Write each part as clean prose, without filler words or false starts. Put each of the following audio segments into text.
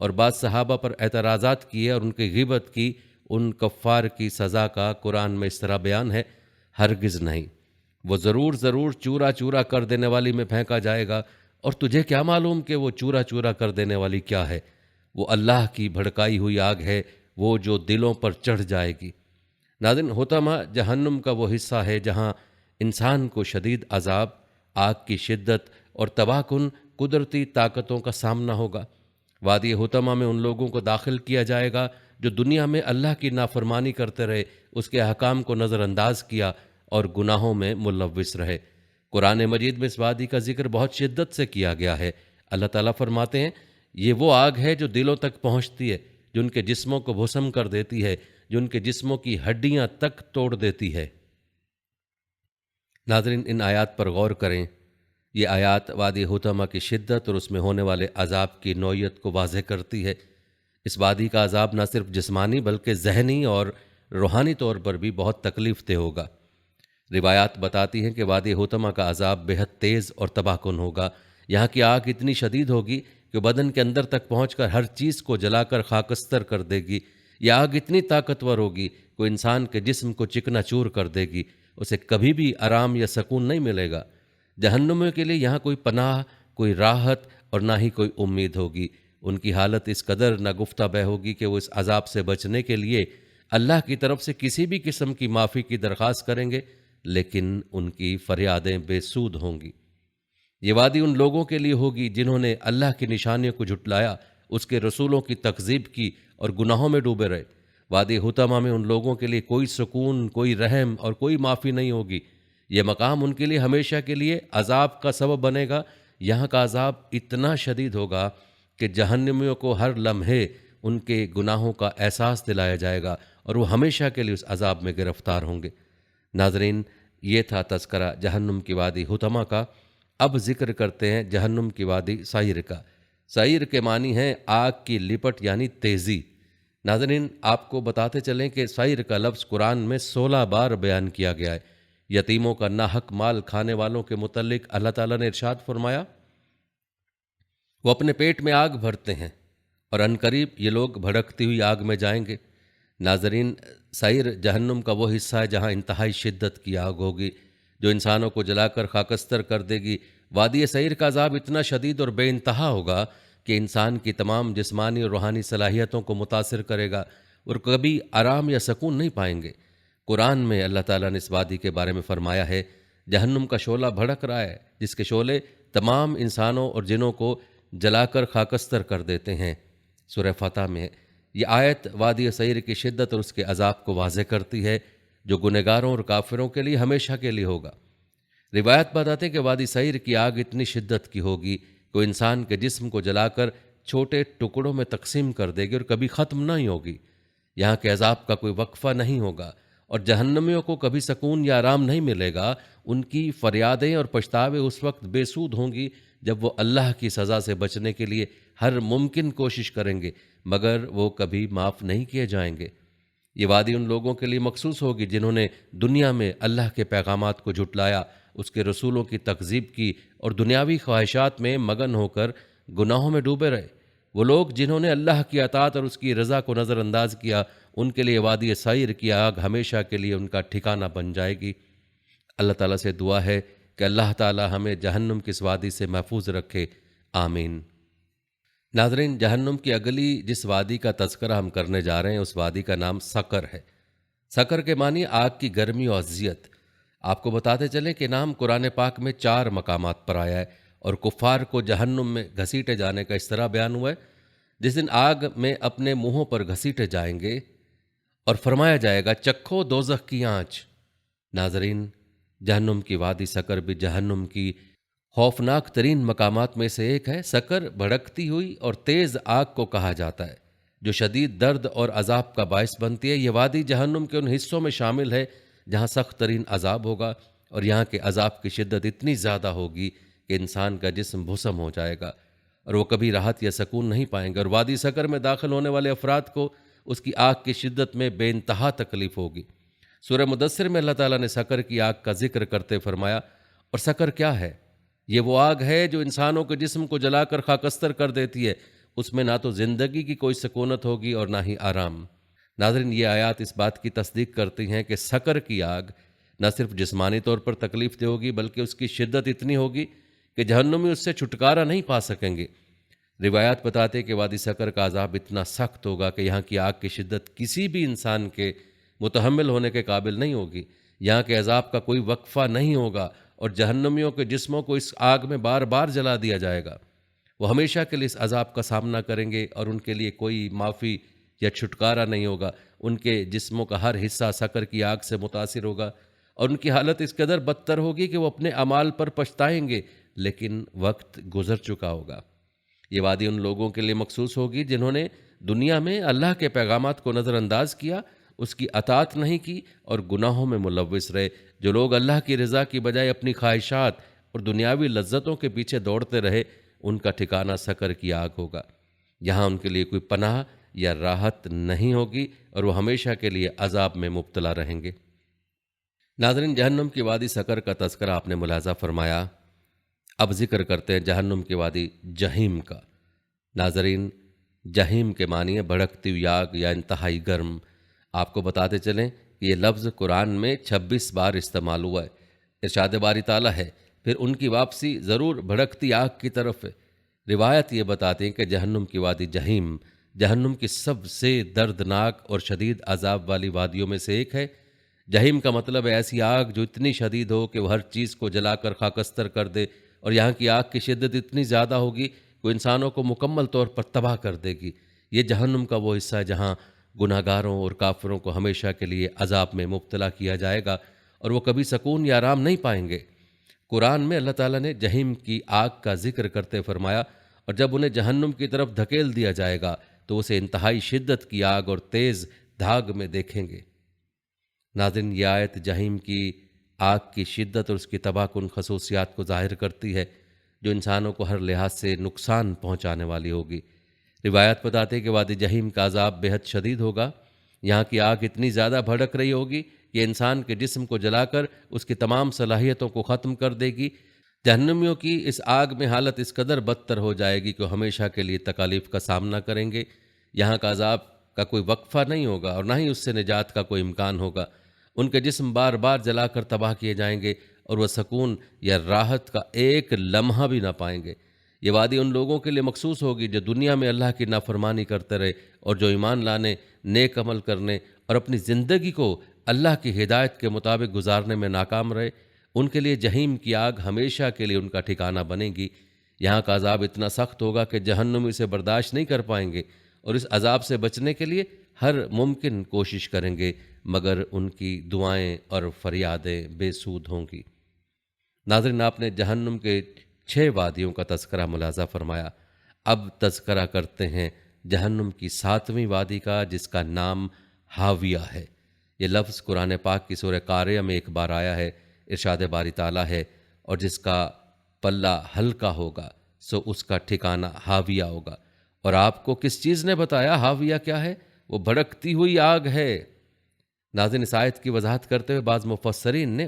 اور بعض صحابہ پر اعتراضات کیے اور ان کی غیبت کی، ان کفار کی سزا کا قرآن میں اس طرح بیان ہے، ہرگز نہیں، وہ ضرور ضرور چورا چورا کر دینے والی میں پھینکا جائے گا، اور تجھے کیا معلوم کہ وہ چورا چورا کر دینے والی کیا ہے؟ وہ اللہ کی بھڑکائی ہوئی آگ ہے، وہ جو دلوں پر چڑھ جائے گی۔ ناظرین، حطمہ جہنم کا وہ حصہ ہے جہاں انسان کو شدید عذاب، آگ کی شدت اور تباہ کن قدرتی طاقتوں کا سامنا ہوگا۔ وادی حطمہ میں ان لوگوں کو داخل کیا جائے گا جو دنیا میں اللہ کی نافرمانی کرتے رہے، اس کے احکام کو نظر انداز کیا اور گناہوں میں ملوث رہے۔ قرآن مجید میں اس وادی کا ذکر بہت شدت سے کیا گیا ہے۔ اللہ تعالیٰ فرماتے ہیں، یہ وہ آگ ہے جو دلوں تک پہنچتی ہے، جو ان کے جسموں کو بھسم کر دیتی ہے، جو ان کے جسموں کی ہڈیاں تک توڑ دیتی ہے۔ ناظرین، ان آیات پر غور کریں۔ یہ آیات وادی حطمہ کی شدت اور اس میں ہونے والے عذاب کی نوعیت کو واضح کرتی ہے۔ اس وادی کا عذاب نہ صرف جسمانی بلکہ ذہنی اور روحانی طور پر بھی بہت تکلیف دہ ہوگا۔ روایات بتاتی ہیں کہ وادی حطمہ کا عذاب بہت تیز اور تباہ کن ہوگا۔ یہاں کی آگ اتنی شدید ہوگی کہ بدن کے اندر تک پہنچ کر ہر چیز کو جلا کر خاکستر کر دے گی۔ یہ آگ اتنی طاقتور ہوگی کہ انسان کے جسم کو چکنا چور کر دے گی، اسے کبھی بھی آرام یا سکون نہیں ملے گا۔ جہنمیوں کے لیے یہاں کوئی پناہ، کوئی راحت اور نہ ہی کوئی امید ہوگی۔ ان کی حالت اس قدر ناگفتہ بہ ہوگی کہ وہ اس عذاب سے بچنے کے لیے اللہ کی طرف سے کسی بھی قسم کی معافی کی درخواست کریں گے، لیکن ان کی فریادیں بے سود ہوں گی۔ یہ وادی ان لوگوں کے لیے ہوگی جنہوں نے اللہ کی نشانیوں کو جھٹلایا، اس کے رسولوں کی تکذیب کی اور گناہوں میں ڈوبے رہے۔ وادی حطمہ میں ان لوگوں کے لیے کوئی سکون، کوئی رحم اور کوئی معافی نہیں ہوگی۔ یہ مقام ان کے لیے ہمیشہ کے لیے عذاب کا سبب بنے گا۔ یہاں کا عذاب اتنا شدید ہوگا کہ جہنمیوں کو ہر لمحے ان کے گناہوں کا احساس دلایا جائے گا اور وہ ہمیشہ کے لیے اس عذاب میں گرفتار ہوں گے۔ ناظرین، یہ تھا تذکرہ جہنم کی وادی حطمہ کا۔ اب ذکر کرتے ہیں جہنم کی وادی سعیر کا۔ سعیر کے معنی ہیں آگ کی لپٹ یعنی تیزی۔ ناظرین، آپ کو بتاتے چلیں کہ سعیر کا لفظ قرآن میں 16 بار بیان کیا گیا ہے۔ یتیموں کا ناحق مال کھانے والوں کے متعلق اللہ تعالیٰ نے ارشاد فرمایا، وہ اپنے پیٹ میں آگ بھرتے ہیں اور عنقریب یہ لوگ بھڑکتی ہوئی آگ میں جائیں گے۔ ناظرین، سعیر جہنم کا وہ حصہ ہے جہاں انتہائی شدت کی آگ ہوگی جو انسانوں کو جلا کر خاکستر کر دے گی۔ وادی سعیر کا عذاب اتنا شدید اور بے انتہا ہوگا کہ انسان کی تمام جسمانی اور روحانی صلاحیتوں کو متاثر کرے گا اور کبھی آرام یا سکون نہیں پائیں گے۔ قرآن میں اللہ تعالیٰ نے اس وادی کے بارے میں فرمایا ہے، جہنم کا شعلہ بھڑک رہا ہے جس کے شعلے تمام انسانوں اور جنوں کو جلا کر خاکستر کر دیتے ہیں۔ سورہ فتح میں یہ آیت وادی سعیر کی شدت اور اس کے عذاب کو واضح کرتی ہے جو گنہگاروں اور کافروں کے لیے ہمیشہ کے لیے ہوگا۔ روایت بتاتے ہیں کہ وادی سعیر کی آگ اتنی شدت کی ہوگی کہ وہ انسان کے جسم کو جلا کر چھوٹے ٹکڑوں میں تقسیم کر دے گی اور کبھی ختم نہیں ہوگی۔ یہاں کے عذاب کا کوئی وقفہ نہیں ہوگا اور جہنمیوں کو کبھی سکون یا آرام نہیں ملے گا۔ ان کی فریادیں اور پچھتاوے اس وقت بے سود ہوں گی جب وہ اللہ کی سزا سے بچنے کے لیے ہر ممکن کوشش کریں گے، مگر وہ کبھی معاف نہیں کیے جائیں گے۔ یہ وادی ان لوگوں کے لیے مخصوص ہوگی جنہوں نے دنیا میں اللہ کے پیغامات کو جھٹلایا، اس کے رسولوں کی تکذیب کی اور دنیاوی خواہشات میں مگن ہو کر گناہوں میں ڈوبے رہے۔ وہ لوگ جنہوں نے اللہ کی اطاعت اور اس کی رضا کو نظر انداز کیا، ان کے لیے وادی سعیر کی آگ ہمیشہ کے لیے ان کا ٹھکانہ بن جائے گی۔ اللہ تعالیٰ سے دعا ہے کہ اللہ تعالیٰ ہمیں جہنم کی اس وادی سے محفوظ رکھے، آمین۔ ناظرین، جہنم کی اگلی جس وادی کا تذکرہ ہم کرنے جا رہے ہیں اس وادی کا نام سقر ہے۔ سقر کے معنی آگ کی گرمی و اذیت۔ آپ کو بتاتے چلیں کہ نام قرآن پاک میں 4 مقامات پر آیا ہے اور کفار کو جہنم میں گھسیٹے جانے کا اس طرح بیان ہوا ہے، جس دن آگ میں اپنے منہوں پر گھسیٹے جائیں گے اور فرمایا جائے گا، چکھو دوزخ کی آنچ۔ ناظرین، جہنم کی وادی سقر بھی جہنم کی خوفناک ترین مقامات میں سے ایک ہے۔ سقر بھڑکتی ہوئی اور تیز آگ کو کہا جاتا ہے جو شدید درد اور عذاب کا باعث بنتی ہے۔ یہ وادی جہنم کے ان حصوں میں شامل ہے جہاں سخت ترین عذاب ہوگا، اور یہاں کے عذاب کی شدت اتنی زیادہ ہوگی کہ انسان کا جسم بھسم ہو جائے گا اور وہ کبھی راحت یا سکون نہیں پائیں گے، اور وادی سقر میں داخل ہونے والے افراد کو اس کی آگ کی شدت میں بے انتہا تکلیف ہوگی۔ سورہ مدثر میں اللہ تعالیٰ نے سقر کی آگ کا ذکر کرتے فرمایا، اور سقر کیا ہے؟ یہ وہ آگ ہے جو انسانوں کے جسم کو جلا کر خاکستر کر دیتی ہے، اس میں نہ تو زندگی کی کوئی سکونت ہوگی اور نہ ہی آرام۔ ناظرین، یہ آیات اس بات کی تصدیق کرتی ہیں کہ سقر کی آگ نہ صرف جسمانی طور پر تکلیف دہ ہوگی بلکہ اس کی شدت اتنی ہوگی کہ جہنمی اس سے چھٹکارا نہیں پا سکیں گے۔ روایات بتاتے ہیں کہ وادی سقر کا عذاب اتنا سخت ہوگا کہ یہاں کی آگ کی شدت کسی بھی انسان کے متحمل ہونے کے قابل نہیں ہوگی۔ یہاں کے عذاب کا کوئی وقفہ نہیں ہوگا اور جہنمیوں کے جسموں کو اس آگ میں بار بار جلا دیا جائے گا۔ وہ ہمیشہ کے لیے اس عذاب کا سامنا کریں گے اور ان کے لیے کوئی معافی یا چھٹکارا نہیں ہوگا۔ ان کے جسموں کا ہر حصہ سقر کی آگ سے متاثر ہوگا اور ان کی حالت اس قدر بدتر ہوگی کہ وہ اپنے اعمال پر پچھتائیں گے، لیکن وقت گزر چکا ہوگا۔ یہ وادی ان لوگوں کے لیے مخصوص ہوگی جنہوں نے دنیا میں اللہ کے پیغامات کو نظر انداز کیا، اس کی اطاعت نہیں کی اور گناہوں میں ملوث رہے۔ جو لوگ اللہ کی رضا کی بجائے اپنی خواہشات اور دنیاوی لذتوں کے پیچھے دوڑتے رہے، ان کا ٹھکانہ سقر کی آگ ہوگا۔ یہاں ان کے لیے کوئی پناہ یا راحت نہیں ہوگی اور وہ ہمیشہ کے لیے عذاب میں مبتلا رہیں گے۔ ناظرین، جہنم کی وادی سقر کا تذکرہ آپ نے ملاحظہ فرمایا۔ اب ذکر کرتے ہیں جہنم کی وادی جہیم کا۔ ناظرین، جہیم کے معنی ہے بھڑکتی ہوئی آگ یا انتہائی گرم۔ آپ کو بتاتے چلیں کہ یہ لفظ قرآن میں 26 بار استعمال ہوا ہے۔ ارشاد باری تعالیٰ ہے، پھر ان کی واپسی ضرور بھڑکتی آگ کی طرف ہے۔ روایت یہ بتاتی ہیں کہ جہنم کی وادی جہیم جہنم کی سب سے دردناک اور شدید عذاب والی وادیوں میں سے ایک ہے۔ جہیم کا مطلب ہے ایسی آگ جو اتنی شدید ہو کہ وہ ہر چیز کو جلا کر خاکستر کر دے، اور یہاں کی آگ کی شدت اتنی زیادہ ہوگی کہ وہ انسانوں کو مکمل طور پر تباہ کر دے گی۔ یہ جہنم کا وہ حصہ ہے جہاں گناہ گاروں اور کافروں کو ہمیشہ کے لیے عذاب میں مبتلا کیا جائے گا اور وہ کبھی سکون یا آرام نہیں پائیں گے۔ قرآن میں اللہ تعالیٰ نے جہیم کی آگ کا ذکر کرتے فرمایا، اور جب انہیں جہنم کی طرف دھکیل دیا جائے گا تو اسے انتہائی شدت کی آگ اور تیز دھاگ میں دیکھیں گے۔ ناظرین، یہ آیت جہیم کی آگ کی شدت اور اس کی تباہ کن خصوصیات کو ظاہر کرتی ہے، جو انسانوں کو ہر لحاظ سے نقصان پہنچانے والی ہوگی۔ روایت بتاتے ہیں کہ وادی جہیم کا عذاب بے حد شدید ہوگا۔ یہاں کی آگ اتنی زیادہ بھڑک رہی ہوگی کہ انسان کے جسم کو جلا کر اس کی تمام صلاحیتوں کو ختم کر دے گی۔ جہنمیوں کی اس آگ میں حالت اس قدر بدتر ہو جائے گی کہ وہ ہمیشہ کے لیے تکالیف کا سامنا کریں گے۔ یہاں کا عذاب کا کوئی وقفہ نہیں ہوگا اور نہ ہی اس سے نجات کا کوئی امکان ہوگا۔ ان کے جسم بار بار جلا کر تباہ کیے جائیں گے اور وہ سکون یا راحت کا ایک لمحہ بھی نہ پائیں گے۔ یہ وادی ان لوگوں کے لیے مخصوص ہوگی جو دنیا میں اللہ کی نافرمانی کرتے رہے اور جو ایمان لانے، نیک عمل کرنے اور اپنی زندگی کو اللہ کی ہدایت کے مطابق گزارنے میں ناکام رہے۔ ان کے لیے جہیم کی آگ ہمیشہ کے لیے ان کا ٹھکانہ بنے گی۔ یہاں کا عذاب اتنا سخت ہوگا کہ جہنمی اسے برداشت نہیں کر پائیں گے اور اس عذاب سے بچنے کے لیے ہر ممکن کوشش کریں گے، مگر ان کی دعائیں اور فریادیں بے سود ہوں گی۔ ناظرین، آپ نے جہنم کے 6 وادیوں کا تذکرہ ملاحظہ فرمایا۔ اب تذکرہ کرتے ہیں جہنم کی 7ویں وادی کا، جس کا نام حاویہ ہے۔ یہ لفظ قرآن پاک کی سورہ قاریہ میں ایک بار آیا ہے۔ ارشاد باری تعالیٰ ہے، اور جس کا پلہ ہلکا ہوگا سو اس کا ٹھکانہ حاویہ ہوگا۔ اور آپ کو کس چیز نے بتایا حاویہ کیا ہے؟ وہ بھڑکتی ہوئی آگ ہے۔ ناظرین، اس آیت کی وضاحت کرتے ہوئے بعض مفسرین نے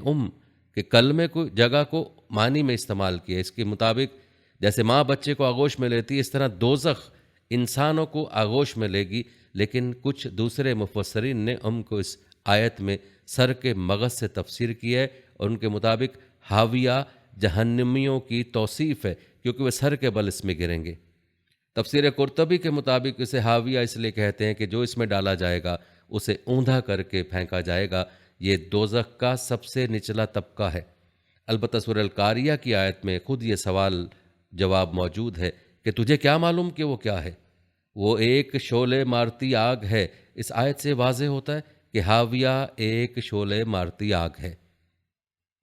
کہ کلمے کو جگہ کو معنی میں استعمال کیا۔ اس کے مطابق جیسے ماں بچے کو آغوش میں لیتی ہے، اس طرح دوزخ انسانوں کو آغوش میں لے گی۔ لیکن کچھ دوسرے مفسرین نے کو اس آیت میں سر کے مغز سے تفسیر کی ہے، اور ان کے مطابق حاویہ جہنمیوں کی توصیف ہے، کیونکہ وہ سر کے بل اس میں گریں گے۔ تفسیر قرطبی کے مطابق اسے حاویہ اس لیے کہتے ہیں کہ جو اس میں ڈالا جائے گا اسے اوندا کر کے پھینکا جائے گا۔ یہ دوزخ کا سب سے نچلا طبقہ ہے۔ البتہ سورہ القاریہ کی آیت میں خود یہ سوال جواب موجود ہے کہ تجھے کیا معلوم کہ وہ کیا ہے؟ وہ ایک شعلے مارتی آگ ہے۔ اس آیت سے واضح ہوتا ہے کہ حاویہ ایک شعلے مارتی آگ ہے۔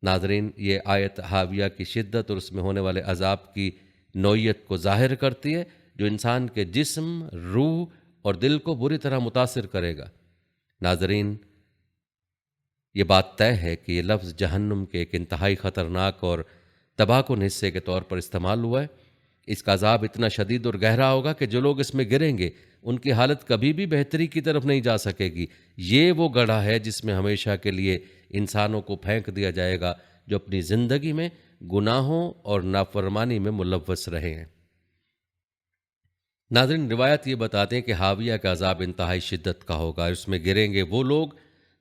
ناظرین، یہ آیت حاویہ کی شدت اور اس میں ہونے والے عذاب کی نوعیت کو ظاہر کرتی ہے، جو انسان کے جسم، روح اور دل کو بری طرح متاثر کرے گا۔ ناظرین، یہ بات طے ہے کہ یہ لفظ جہنم کے ایک انتہائی خطرناک اور تباہ کن حصے کے طور پر استعمال ہوا ہے۔ اس کا عذاب اتنا شدید اور گہرا ہوگا کہ جو لوگ اس میں گریں گے ان کی حالت کبھی بھی بہتری کی طرف نہیں جا سکے گی۔ یہ وہ گڑھا ہے جس میں ہمیشہ کے لیے انسانوں کو پھینک دیا جائے گا جو اپنی زندگی میں گناہوں اور نافرمانی میں ملوث رہے ہیں۔ ناظرین، روایت یہ بتاتے ہیں کہ حاویہ کا عذاب انتہائی شدت کا ہوگا، اس میں گریں گے وہ لوگ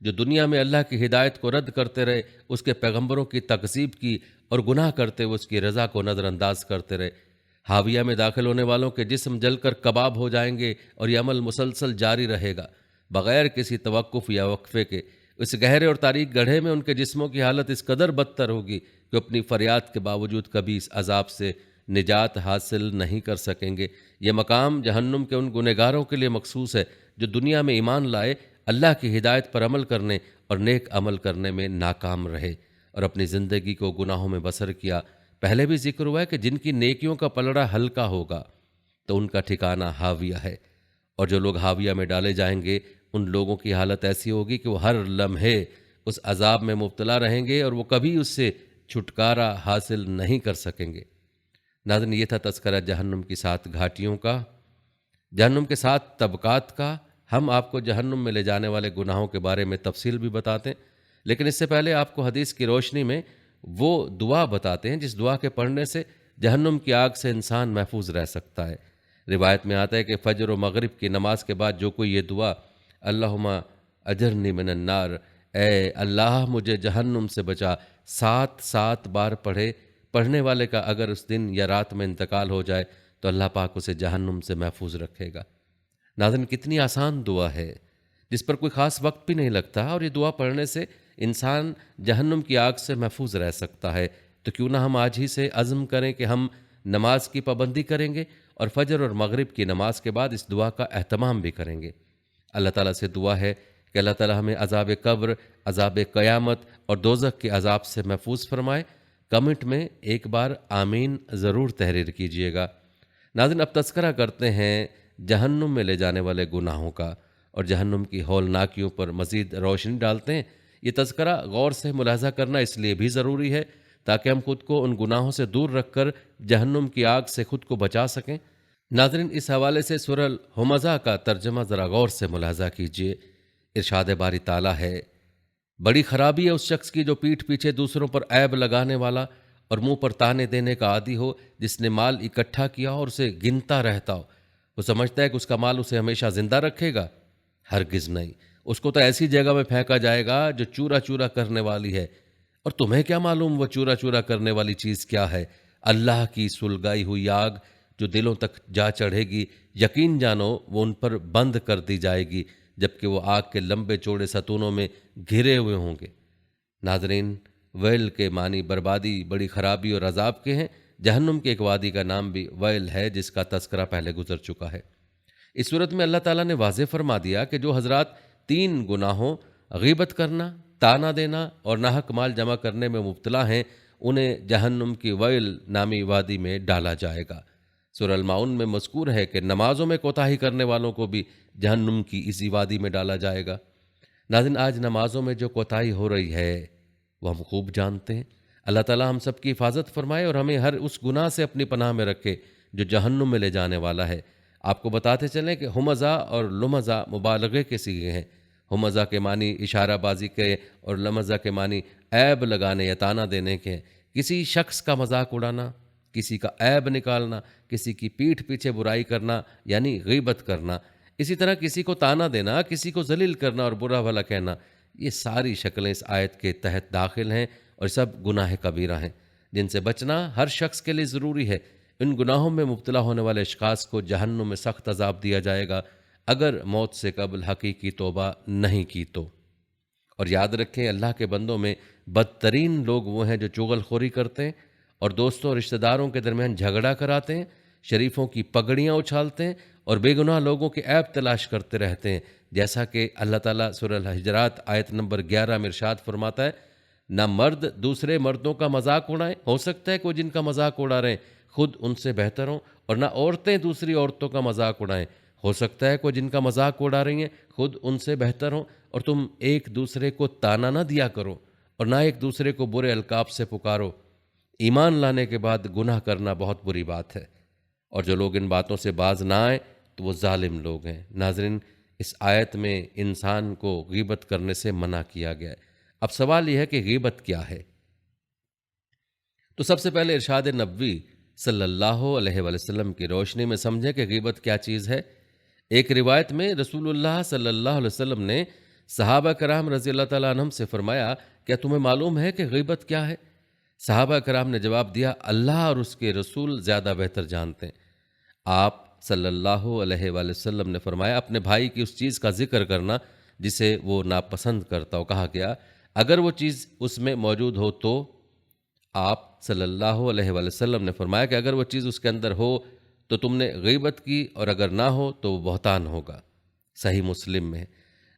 جو دنیا میں اللہ کی ہدایت کو رد کرتے رہے، اس کے پیغمبروں کی تکذیب کی اور گناہ کرتے ہوئے اس کی رضا کو نظر انداز کرتے رہے۔ حاویہ میں داخل ہونے والوں کے جسم جل کر کباب ہو جائیں گے اور یہ عمل مسلسل جاری رہے گا بغیر کسی توقف یا وقفے کے۔ اس گہرے اور تاریک گڑھے میں ان کے جسموں کی حالت اس قدر بدتر ہوگی کہ اپنی فریاد کے باوجود کبھی اس عذاب سے نجات حاصل نہیں کر سکیں گے۔ یہ مقام جہنم کے ان گنہگاروں کے لیے مخصوص ہے جو دنیا میں ایمان لائے، اللہ کی ہدایت پر عمل کرنے اور نیک عمل کرنے میں ناکام رہے اور اپنی زندگی کو گناہوں میں بسر کیا۔ پہلے بھی ذکر ہوا ہے کہ جن کی نیکیوں کا پلڑا ہلکا ہوگا تو ان کا ٹھکانہ حاویہ ہے، اور جو لوگ حاویہ میں ڈالے جائیں گے ان لوگوں کی حالت ایسی ہوگی کہ وہ ہر لمحے اس عذاب میں مبتلا رہیں گے اور وہ کبھی اس سے چھٹکارا حاصل نہیں کر سکیں گے۔ ناظرین، یہ تھا تذکرہ جہنم کی 7 گھاٹیوں کا، جہنم کے 7 طبقات کا۔ ہم آپ کو جہنم میں لے جانے والے گناہوں کے بارے میں تفصیل بھی بتاتے ہیں، لیکن اس سے پہلے آپ کو حدیث کی روشنی میں وہ دعا بتاتے ہیں جس دعا کے پڑھنے سے جہنم کی آگ سے انسان محفوظ رہ سکتا ہے۔ روایت میں آتا ہے کہ فجر و مغرب کی نماز کے بعد جو کوئی یہ دعا اللہم اجرنی من النار، اے اللہ مجھے جہنم سے بچا، 7 بار پڑھنے والے کا اگر اس دن یا رات میں انتقال ہو جائے تو اللہ پاک اسے جہنم سے محفوظ رکھے گا۔ ناظرین، کتنی آسان دعا ہے جس پر کوئی خاص وقت بھی نہیں لگتا، اور یہ دعا پڑھنے سے انسان جہنم کی آگ سے محفوظ رہ سکتا ہے۔ تو کیوں نہ ہم آج ہی سے عزم کریں کہ ہم نماز کی پابندی کریں گے اور فجر اور مغرب کی نماز کے بعد اس دعا کا اہتمام بھی کریں گے۔ اللہ تعالیٰ سے دعا ہے کہ اللہ تعالیٰ ہمیں عذاب قبر، عذاب قیامت اور دوزخ کے عذاب سے محفوظ فرمائے۔ کمنٹ میں ایک بار آمین ضرور تحریر کیجئے گا۔ ناظرین، اب تذکرہ کرتے ہیں جہنم میں لے جانے والے گناہوں کا اور جہنم کی ہولناکیوں پر مزید روشنی ڈالتے ہیں۔ یہ تذکرہ غور سے ملاحظہ کرنا اس لیے بھی ضروری ہے تاکہ ہم خود کو ان گناہوں سے دور رکھ کر جہنم کی آگ سے خود کو بچا سکیں۔ ناظرین، اس حوالے سے سورہ الہمزہ کا ترجمہ ذرا غور سے ملاحظہ کیجئے۔ ارشاد باری تعالیٰ ہے، بڑی خرابی ہے اس شخص کی جو پیٹھ پیچھے دوسروں پر عیب لگانے والا اور منہ پر تانے دینے کا عادی ہو، جس نے مال اکٹھا کیا اور اسے گنتا رہتا ہو۔ وہ سمجھتا ہے کہ اس کا مال اسے ہمیشہ زندہ رکھے گا، ہرگز نہیں، اس کو تو ایسی جگہ میں پھینکا جائے گا جو چورا چورا کرنے والی ہے، اور تمہیں کیا معلوم وہ چورا چورا کرنے والی چیز کیا ہے؟ اللہ کی سلگائی ہوئی آگ جو دلوں تک جا چڑھے گی، یقین جانو وہ ان پر بند کر دی جائے گی، جبکہ وہ آگ کے لمبے چوڑے ستونوں میں گھرے ہوئے ہوں گے۔ ناظرین، ویل کے معنی بربادی، بڑی خرابی اور عذاب کے ہیں۔ جہنم کے ایک وادی کا نام بھی ویل ہے جس کا تذکرہ پہلے گزر چکا ہے۔ اس صورت میں اللہ تعالیٰ نے واضح فرما دیا کہ جو حضرات 3 گناہوں غیبت کرنا، تانا دینا اور ناحق مال جمع کرنے میں مبتلا ہیں، انہیں جہنم کی ویل نامی وادی میں ڈالا جائے گا۔ سورہ المعون میں مذکور ہے کہ نمازوں میں کوتاہی کرنے والوں کو بھی جہنم کی اسی وادی میں ڈالا جائے گا۔ ناظرین، آج نمازوں میں جو کوتاہی ہو رہی ہے وہ ہم خوب جانتے ہیں۔ اللہ تعالیٰ ہم سب کی حفاظت فرمائے اور ہمیں ہر اس گناہ سے اپنی پناہ میں رکھے جو جہنم میں لے جانے والا ہے۔ آپ کو بتاتے چلیں کہ ہمزہ اور لمزہ مبالغے کے صیغے ہیں۔ ہمزہ کے معنی اشارہ بازی کے اور لمزہ کے معنی عیب لگانے یا تانا دینے کے ہیں۔ کسی شخص کا مذاق اڑانا، کسی کا عیب نکالنا، کسی کی پیٹھ پیچھے برائی کرنا یعنی غیبت کرنا، اسی طرح کسی کو تانا دینا، کسی کو ذلیل کرنا اور برا بھلا کہنا، یہ ساری شکلیں اس آیت کے تحت داخل ہیں اور سب گناہ کبیرہ ہیں جن سے بچنا ہر شخص کے لیے ضروری ہے۔ ان گناہوں میں مبتلا ہونے والے اشخاص کو جہنم میں سخت عذاب دیا جائے گا اگر موت سے قبل حقیقی توبہ نہیں کی تو۔ اور یاد رکھیں، اللہ کے بندوں میں بدترین لوگ وہ ہیں جو چغل خوری کرتے ہیں اور دوستوں اور رشتہ داروں کے درمیان جھگڑا کراتے ہیں، شریفوں کی پگڑیاں اچھالتے ہیں اور بے گناہ لوگوں کے عیب تلاش کرتے رہتے ہیں، جیسا کہ اللہ تعالیٰ سورہ الحجرات آیت نمبر 11 میں ارشاد فرماتا ہے، نہ مرد دوسرے مردوں کا مذاق اڑائیں، ہو سکتا ہے کہ وہ جن کا مذاق اڑا رہے ہیں خود ان سے بہتر ہوں، اور نہ عورتیں دوسری عورتوں کا مذاق اڑائیں، ہو سکتا ہے کہ وہ جن کا مذاق اڑا رہی ہیں خود ان سے بہتر ہوں، اور تم ایک دوسرے کو تانا نہ دیا کرو اور نہ ایک دوسرے کو برے القاب سے پکارو۔ ایمان لانے کے بعد گناہ کرنا بہت بری بات ہے، اور جو لوگ ان باتوں سے باز نہ آئیں تو وہ ظالم لوگ ہیں۔ ناظرین، اس آیت میں انسان کو غیبت کرنے سے منع کیا گیا ہے۔ اب سوال یہ ہے کہ غیبت کیا ہے؟ تو سب سے پہلے ارشاد نبوی صلی اللہ علیہ وسلم کی روشنی میں سمجھیں کہ غیبت کیا چیز ہے۔ ایک روایت میں رسول اللہ صلی اللہ علیہ وسلم نے صحابہ کرام رضی اللہ تعالیٰ عنہم سے فرمایا، کیا تمہیں معلوم ہے کہ غیبت کیا ہے؟ صحابہ کرام نے جواب دیا، اللہ اور اس کے رسول زیادہ بہتر جانتے ہیں۔ آپ صلی اللہ علیہ وآلہ وسلم نے فرمایا، اپنے بھائی کی اس چیز کا ذکر کرنا جسے وہ ناپسند کرتا ہو۔ کہا گیا اگر وہ چیز اس میں موجود ہو تو؟ آپ صلی اللہ علیہ وآلہ وسلم نے فرمایا کہ اگر وہ چیز اس کے اندر ہو تو تم نے غیبت کی، اور اگر نہ ہو تو وہ بہتان ہوگا۔ صحیح مسلم میں ہے۔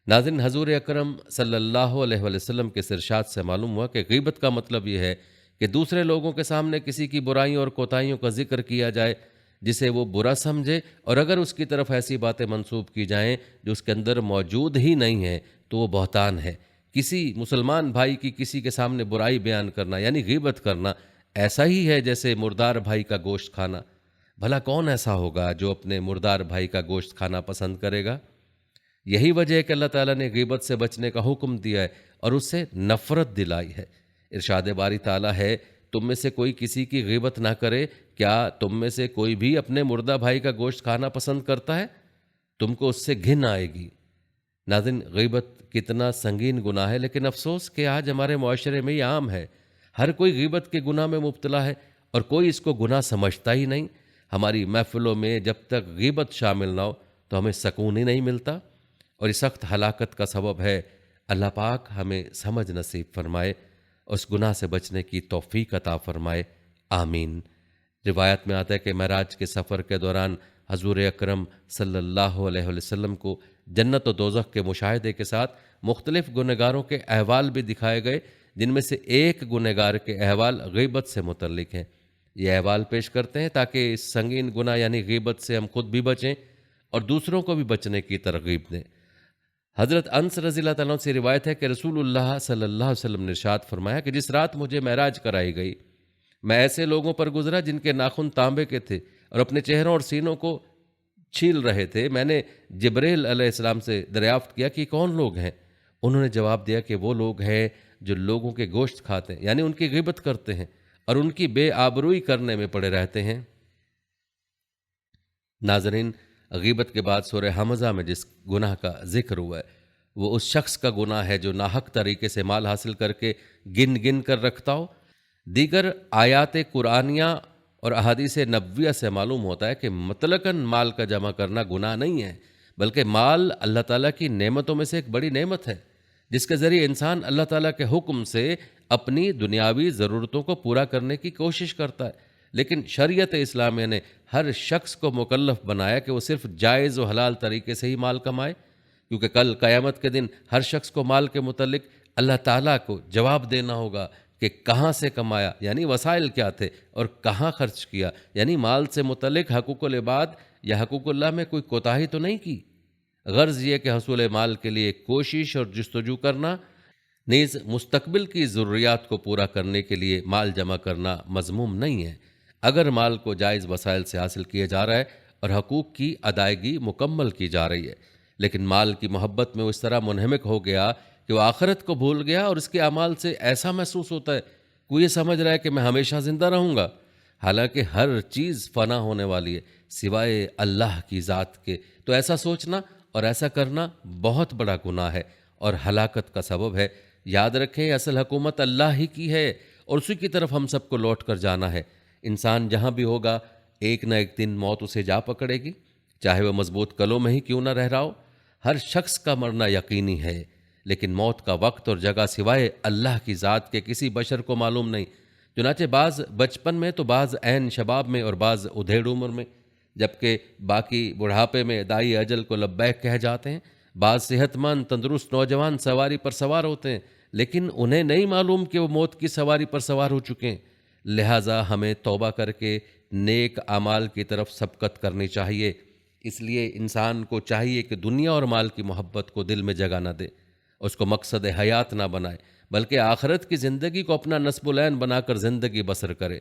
ناظرین، حضور اکرم صلی اللہ علیہ وآلہ وسلم کے ارشاد سے معلوم ہوا کہ غیبت کا مطلب یہ ہے کہ دوسرے لوگوں کے سامنے کسی کی برائیوں اور کوتاہیوں کا ذکر کیا جائے جسے وہ برا سمجھے، اور اگر اس کی طرف ایسی باتیں منسوب کی جائیں جو اس کے اندر موجود ہی نہیں ہیں تو وہ بہتان ہے۔ کسی مسلمان بھائی کی کسی کے سامنے برائی بیان کرنا یعنی غیبت کرنا ایسا ہی ہے جیسے مردار بھائی کا گوشت کھانا۔ بھلا کون ایسا ہوگا جو اپنے مردار بھائی کا گوشت کھانا پسند کرے گا؟ یہی وجہ ہے کہ اللہ تعالیٰ نے غیبت سے بچنے کا حکم دیا ہے اور اس سے نفرت دلائی ہے۔ ارشاد باری تعالیٰ ہے، تم میں سے کوئی کسی کی غیبت نہ کرے۔ کیا تم میں سے کوئی بھی اپنے مردہ بھائی کا گوشت کھانا پسند کرتا ہے؟ تم کو اس سے گھن آئے گی۔ ناظرین، غیبت کتنا سنگین گناہ ہے، لیکن افسوس کہ آج ہمارے معاشرے میں یہ عام ہے۔ ہر کوئی غیبت کے گناہ میں مبتلا ہے اور کوئی اس کو گناہ سمجھتا ہی نہیں۔ ہماری محفلوں میں جب تک غیبت شامل نہ ہو تو ہمیں سکون ہی نہیں ملتا، اور یہ سخت ہلاکت کا سبب ہے۔ اللہ پاک ہمیں سمجھ نصیب فرمائے، اس گناہ سے بچنے کی توفیق عطا فرمائے، آمین۔ روایت میں آتا ہے کہ معراج کے سفر کے دوران حضور اکرم صلی اللہ علیہ وسلم کو جنت و دوزخ کے مشاہدے کے ساتھ مختلف گنہگاروں کے احوال بھی دکھائے گئے، جن میں سے ایک گنہگار کے احوال غیبت سے متعلق ہیں۔ یہ احوال پیش کرتے ہیں تاکہ اس سنگین گناہ یعنی غیبت سے ہم خود بھی بچیں اور دوسروں کو بھی بچنے کی ترغیب دیں۔ حضرت انس رضی اللہ تعالیٰ عنہ سے روایت ہے کہ رسول اللہ صلی اللہ علیہ وسلم نے ارشاد فرمایا کہ جس رات مجھے معراج کرائی گئی، میں ایسے لوگوں پر گزرا جن کے ناخن تانبے کے تھے اور اپنے چہروں اور سینوں کو چھیل رہے تھے۔ میں نے جبریل علیہ السلام سے دریافت کیا کہ کون لوگ ہیں؟ انہوں نے جواب دیا کہ وہ لوگ ہیں جو لوگوں کے گوشت کھاتے ہیں، یعنی ان کی غیبت کرتے ہیں اور ان کی بے آبروئی کرنے میں پڑے رہتے ہیں۔ ناظرین، غیبت کے بعد سورہ حمزہ میں جس گناہ کا ذکر ہوا ہے وہ اس شخص کا گناہ ہے جو ناحق طریقے سے مال حاصل کر کے گن گن کر رکھتا ہو۔ دیگر آیات قرآنیہ اور احادیث نبویہ سے معلوم ہوتا ہے کہ مطلقاً مال کا جمع کرنا گناہ نہیں ہے، بلکہ مال اللہ تعالیٰ کی نعمتوں میں سے ایک بڑی نعمت ہے، جس کے ذریعے انسان اللہ تعالیٰ کے حکم سے اپنی دنیاوی ضرورتوں کو پورا کرنے کی کوشش کرتا ہے۔ لیکن شریعت اسلامیہ نے ہر شخص کو مکلف بنایا کہ وہ صرف جائز و حلال طریقے سے ہی مال کمائے، کیونکہ کل قیامت کے دن ہر شخص کو مال کے متعلق اللہ تعالیٰ کو جواب دینا ہوگا کہ کہاں سے کمایا یعنی وسائل کیا تھے، اور کہاں خرچ کیا یعنی مال سے متعلق حقوق العباد یا حقوق اللہ میں کوئی کوتاہی تو نہیں کی۔ غرض یہ کہ حصول مال کے لیے کوشش اور جستجو کرنا، نیز مستقبل کی ضروریات کو پورا کرنے کے لیے مال جمع کرنا مذموم نہیں ہے، اگر مال کو جائز وسائل سے حاصل کیا جا رہا ہے اور حقوق کی ادائیگی مکمل کی جا رہی ہے۔ لیکن مال کی محبت میں وہ اس طرح منہمک ہو گیا کہ وہ آخرت کو بھول گیا، اور اس کے اعمال سے ایسا محسوس ہوتا ہے کوئی یہ سمجھ رہا ہے کہ میں ہمیشہ زندہ رہوں گا، حالانکہ ہر چیز فنا ہونے والی ہے سوائے اللہ کی ذات کے۔ تو ایسا سوچنا اور ایسا کرنا بہت بڑا گناہ ہے اور ہلاکت کا سبب ہے۔ یاد رکھیں، اصل حکومت اللہ ہی کی ہے اور اسی کی طرف ہم سب کو لوٹ کر جانا ہے۔ انسان جہاں بھی ہوگا ایک نہ ایک دن موت اسے جا پکڑے گی، چاہے وہ مضبوط قلعوں میں ہی کیوں نہ رہ رہا ہو۔ ہر شخص کا مرنا یقینی ہے، لیکن موت کا وقت اور جگہ سوائے اللہ کی ذات کے کسی بشر کو معلوم نہیں۔ چنانچہ بعض بچپن میں تو بعض عین شباب میں اور بعض ادھیڑ عمر میں، جبکہ باقی بڑھاپے میں دائی اجل کو لبیک کہہ جاتے ہیں۔ بعض صحت مند تندرست نوجوان سواری پر سوار ہوتے ہیں، لیکن انہیں نہیں معلوم کہ وہ موت کی سواری پر سوار ہو چکے ہیں۔ لہٰذا ہمیں توبہ کر کے نیک اعمال کی طرف سبقت کرنی چاہیے۔ اس لیے انسان کو چاہیے کہ دنیا اور مال کی محبت کو دل میں جگہ نہ دے، اس کو مقصد حیات نہ بنائے، بلکہ آخرت کی زندگی کو اپنا نصب العین بنا کر زندگی بسر کرے۔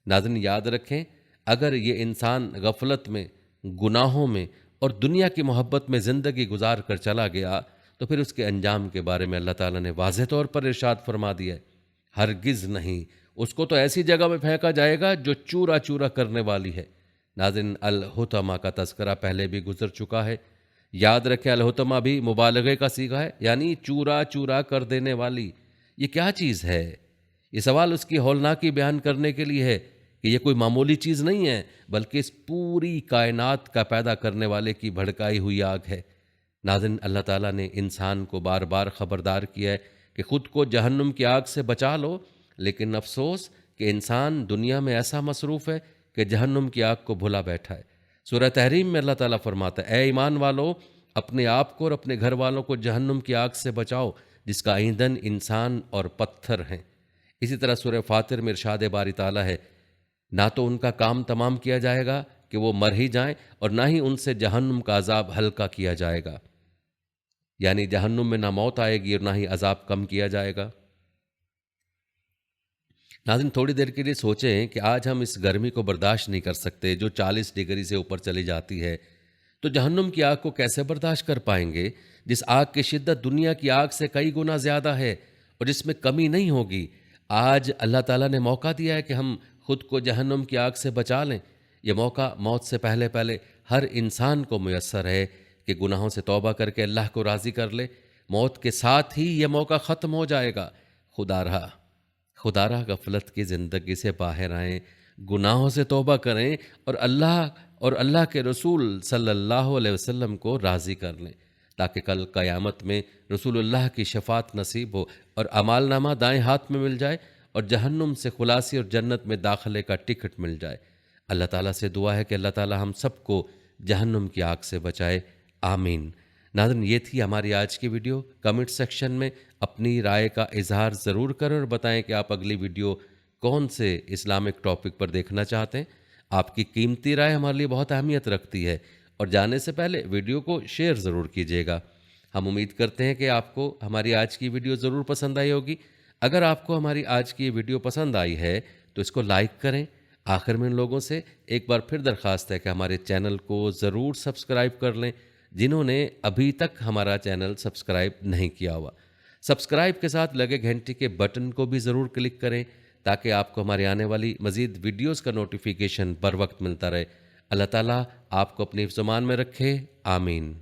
ناظرین، یاد رکھیں، اگر یہ انسان غفلت میں، گناہوں میں اور دنیا کی محبت میں زندگی گزار کر چلا گیا تو پھر اس کے انجام کے بارے میں اللہ تعالیٰ نے واضح طور پر ارشاد فرما دیا ہے، ہرگز نہیں، اس کو تو ایسی جگہ میں پھینکا جائے گا جو چورا چورا کرنے والی ہے۔ ناظرین، الحطمہ کا تذکرہ پہلے بھی گزر چکا ہے۔ یاد رکھیں، الحطمہ بھی مبالغے کا صیغہ ہے، یعنی چورا چورا کر دینے والی۔ یہ کیا چیز ہے؟ یہ سوال اس کی ہولناکی بیان کرنے کے لیے ہے کہ یہ کوئی معمولی چیز نہیں ہے، بلکہ اس پوری کائنات کا پیدا کرنے والے کی بھڑکائی ہوئی آگ ہے۔ ناظرین، اللہ تعالیٰ نے انسان کو بار بار خبردار کیا ہے کہ خود کو جہنم کی آگ سے بچا لو، لیکن افسوس کہ انسان دنیا میں ایسا مصروف ہے کہ جہنم کی آگ کو بھلا بیٹھا ہے۔ سورہ تحریم میں اللہ تعالیٰ فرماتا ہے، اے ایمان والو، اپنے آپ کو اور اپنے گھر والوں کو جہنم کی آگ سے بچاؤ جس کا ایندھن انسان اور پتھر ہیں۔ اسی طرح سورہ فاطر میں ارشاد باری تعالیٰ ہے، نہ تو ان کا کام تمام کیا جائے گا کہ وہ مر ہی جائیں، اور نہ ہی ان سے جہنم کا عذاب ہلکا کیا جائے گا، یعنی جہنم میں نہ موت آئے گی اور نہ ہی عذاب کم کیا جائے گا۔ ناظرین، تھوڑی دیر کے لیے سوچیں کہ آج ہم اس گرمی کو برداشت نہیں کر سکتے جو 40 ڈگری سے اوپر چلی جاتی ہے، تو جہنم کی آگ کو کیسے برداشت کر پائیں گے، جس آگ کی شدت دنیا کی آگ سے کئی گنا زیادہ ہے اور جس میں کمی نہیں ہوگی۔ آج اللہ تعالیٰ نے موقع دیا ہے کہ ہم خود کو جہنم کی آگ سے بچا لیں۔ یہ موقع موت سے پہلے پہلے ہر انسان کو میسر ہے کہ گناہوں سے توبہ کر کے اللہ کو راضی کر لے۔ موت کے ساتھ ہی یہ موقع ختم ہو جائے گا۔ خدا را غفلت کی زندگی سے باہر آئیں، گناہوں سے توبہ کریں اور اللہ کے رسول صلی اللہ علیہ وسلم کو راضی کر لیں، تاکہ کل قیامت میں رسول اللہ کی شفاعت نصیب ہو اور اعمال نامہ دائیں ہاتھ میں مل جائے اور جہنم سے خلاصی اور جنت میں داخلے کا ٹکٹ مل جائے۔ اللہ تعالیٰ سے دعا ہے کہ اللہ تعالیٰ ہم سب کو جہنم کی آگ سے بچائے، آمین۔ ناظرین، یہ تھی ہماری آج کی ویڈیو۔ کمنٹ سیکشن میں اپنی رائے کا اظہار ضرور کریں اور بتائیں کہ آپ اگلی ویڈیو کون سے اسلامک ٹاپک پر دیکھنا چاہتے ہیں۔ آپ کی قیمتی رائے ہمارے لیے بہت اہمیت رکھتی ہے، اور جانے سے پہلے ویڈیو کو شیئر ضرور کیجیے گا۔ ہم امید کرتے ہیں کہ آپ کو ہماری آج کی ویڈیو ضرور پسند آئی ہوگی۔ اگر آپ کو ہماری آج کی ویڈیو پسند آئی ہے تو اس کو لائک کریں۔ آخر میں ان لوگوں سے ایک بار پھر درخواست ہے کہ ہمارے چینل کو ضرور سبسکرائب کر لیں جنہوں نے ابھی تک ہمارا چینل سبسکرائب نہیں کیا ہوا۔ سبسکرائب کے ساتھ لگے گھنٹی کے بٹن کو بھی ضرور کلک کریں تاکہ آپ کو ہماری آنے والی مزید ویڈیوز کا نوٹیفیکیشن بر وقت ملتا رہے۔ اللہ تعالیٰ آپ کو اپنی حفظ و امان میں رکھے، آمین۔